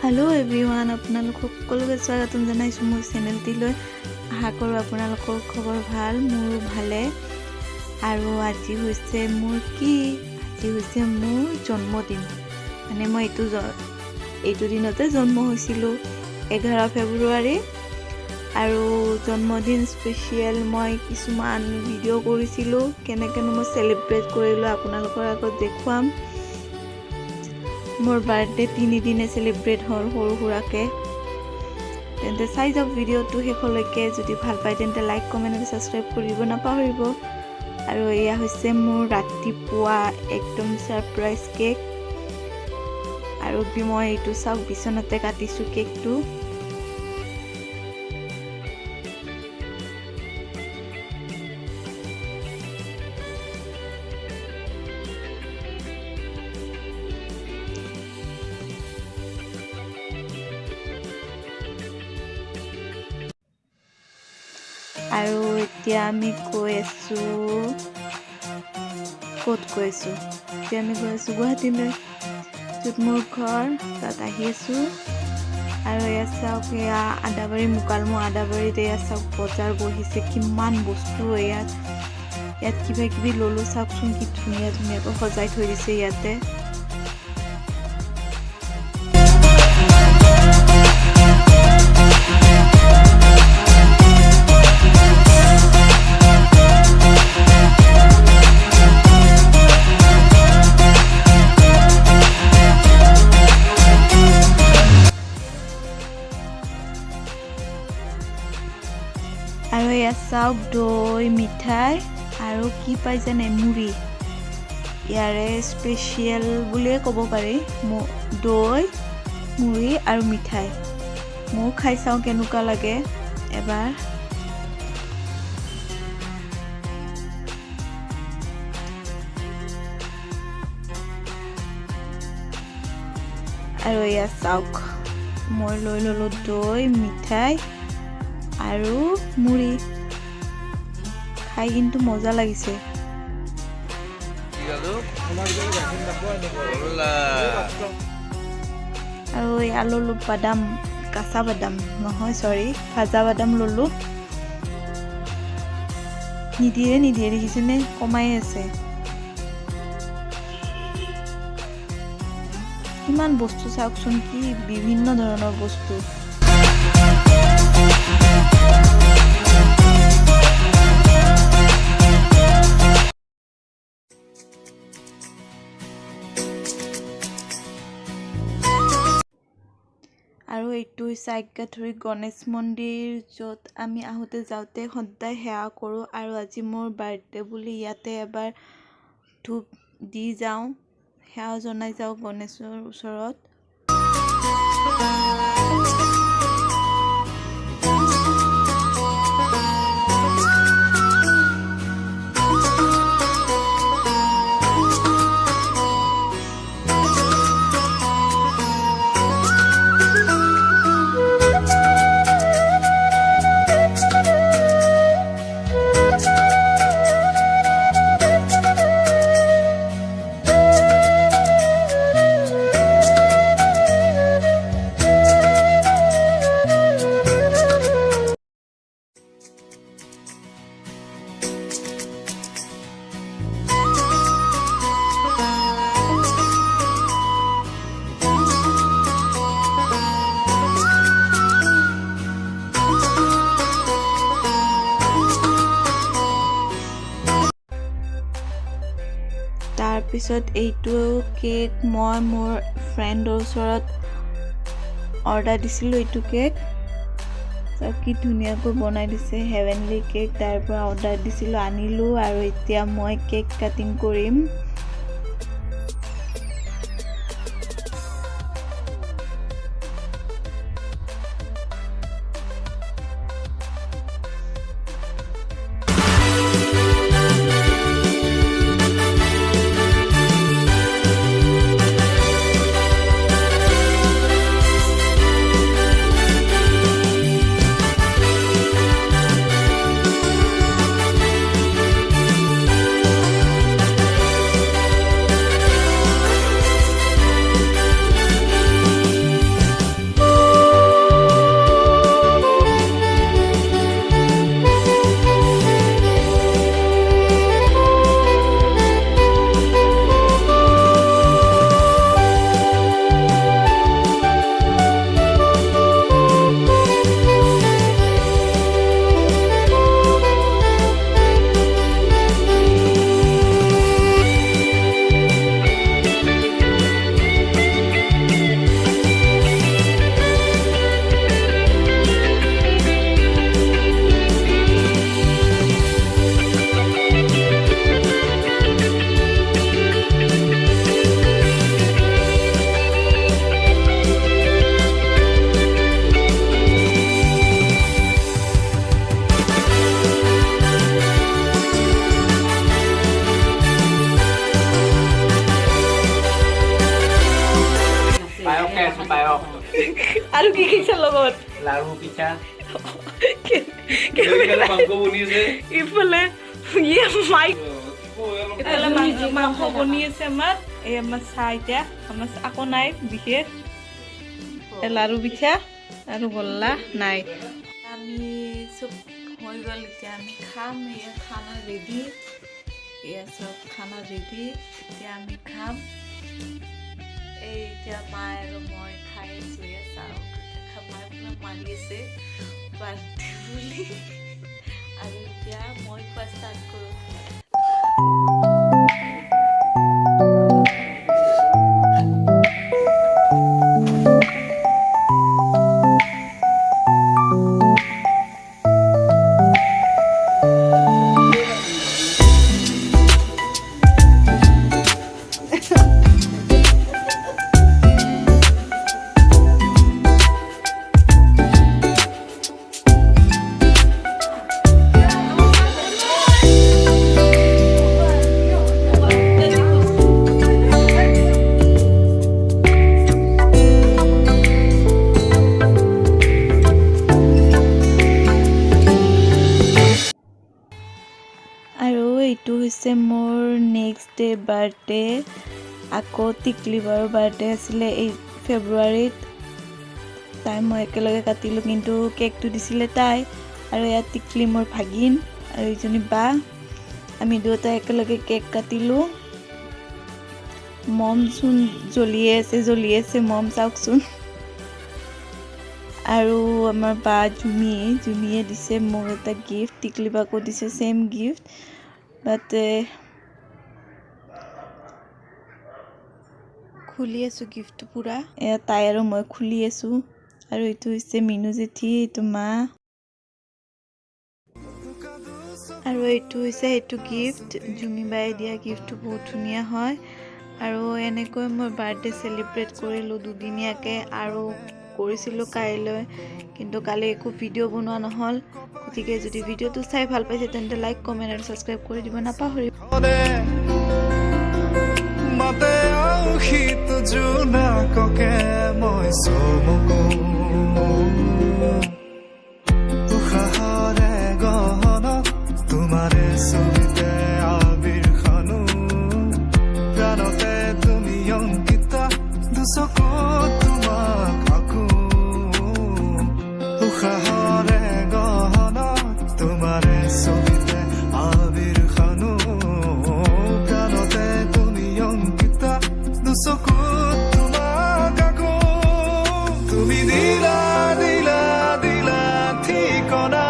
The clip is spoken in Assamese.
हेलो एवरीवन আপোনালোকক সকলোকে স্বাগতম জনাইছো মোৰ চেনেলটিলৈ আশা কৰো আপোনালোকৰ খবৰ ভাল মোৰ ভালে আৰু আজি হৈছে মোৰ জন্মদিন মানে মই এইটো দিনতে জন্ম হৈছিলো 11 ফেব্ৰুৱাৰী আৰু জন্মদিন স্পেশাল মই কিছুমান ভিডিও কৰিছিলো কেনেকৈ মই সেলিব্ৰেট কৰিলো আপোনালোকৰ আগত দেখুৱাম मोर बार्थडे 3 दिने सेलिब्रेट हल हरु हुराके तेंते साइज ऑफ वीडियो तो हेखলৈকে যদি ভাল পায় তেন্তে লাইক কমেন্ট আৰু সাবস্ক্ৰাইব কৰিব নাপাহৰিব আৰু এয়া হৈছে মোৰ ৰাতিপুৱা একদম সাৰপ্ৰাইজ কেক আৰু মই এইটো সব বিছনতে কাটিছো কেকটো আৰু এতিয়া আমি কৈ আছো গুৱাহাটীলৈ য'ত মোৰ ঘৰ তাত আহি আছো আৰু এয়া চাওক এয়া আদাবাৰী মুকালমু আদাবাৰীত এয়া চাওক বজাৰ বহিছে কিমান বস্তু ইয়াত কিবা কিবি ললো চাওকচোন কি ধুনীয়াকৈ সজাই থৈ দিছে ইয়াতে আৰু এয়া চাওক দৈ মিঠাই আৰু কি পাই জানে মুড়ি ইয়াৰে স্পেশাল বুলিয়ে ক'ব পাৰি দৈ মুড়ি আৰু মিঠাই মই খাই চাও কেনেকুৱা লাগে এবাৰ আৰু এয়া চাওক মই লৈ ললো দৈ মিঠাই আৰু মুড়ি খাই কিন্তু মজা লাগিছে আৰু এয়া ললো বাদাম কাঁচা বাদাম নহয় সৰি ভাজা বাদাম ললো নিদিয়ে দেখিছেনে কমাই আছে কিমান বস্তু চাওকচোন কি বিভিন্ন ধৰণৰ বস্তু আৰু এইটো সাইকাথৰি গণেশ মন্দিৰ য'ত আমি আহোতে যাওতে সদায় সেৱা কৰো আৰু আজি মোৰ বাৰ্থডে বুলি ইয়াতে এবাৰ ধূপ দি যাওঁ সেৱা জনাই যাওঁ গণেশৰ ওচৰত তাৰপিছত এইটো কেক মই মোৰ ফ্ৰেণ্ডৰ ওচৰত অৰ্ডাৰ দিছিলোঁ এইটো কেক কি ধুনীয়াকৈ বনাই দিছে হেভেনলি কেক তাৰ পৰা অৰ্ডাৰ দিছিলোঁ আনিলোঁ আৰু এতিয়া মই কেক কাটিং কৰিম খাইছো পায়স আৰু কি খাইছা লগত লাৰু পিঠা ইফালে ইয়ে মাইক ইফালে মাংস বনি আছে আমাৰ এই আমাৰ চাহ এতিয়া আমাৰ আকৌ নাই বিশেষ লাৰু পিঠা আৰু গল্লা নাই আমি চব হৈ গ'ল এতিয়া আমি খাম এয়া খানা ৰেডি এয়া চব খানা ৰেডি এতিয়া আমি খাম এই এতিয়া মায়ে আৰু মই খাই আছোঁ এয়া চাওঁ মায়ে পুৰা মাৰি আছে বাৰ্থডে বুলি আৰু এতিয়া মই খোৱা ষ্টাৰ্ট কৰোঁ আৰু এইটো হৈছে মোৰ নেক্সট ডে বাৰ্থডে আকৌ টিকলিবাৰৰ বাৰ্থডে আছিলে এই ফেব্ৰুৱাৰীত তাই মই একেলগে কাটিলোঁ কিন্তু কেকটো দিছিলে তাই আৰু ইয়াত টিকলি মোৰ ভাগিন আৰু এইজনী বা আমি দুয়োটাই একেলগে কেক কাটিলোঁ মম চোন জ্বলিয়ে আছে মম চাওকচোন আৰু আমাৰ বা জুমিয়ে দিছে মোক এটা গিফ্ট টিকলিবাকো দিছে সেম গিফ্ট বাট খুলি আছোঁ গিফ্টটো পুৰা এয়া তাই আৰু মই খুলি আছোঁ আৰু এইটো হৈছে মিনু জেঠি এইটো মা আৰু এইটো হৈছে সেইটো গিফ্ট জুমি বাই দিয়া গিফ্টটো বহুত ধুনীয়া হয় আৰু এনেকৈ মই বাৰ্থডে চেলিব্ৰেট কৰিলোঁ দুদিনীয়াকৈ আৰু কৰিছিলোঁ কাইলৈ কিন্তু কালি একো ভিডিঅ' বনোৱা নহ'ল গতিকে যদি ভিডিঅ'টো চাই ভাল পাইছে তেন্তে লাইক কমেণ্ট আৰু ছাবস্ক্ৰাইব কৰি দিব নাপাহৰিব তুমি দিলা দিলা দিলা ঠিকনা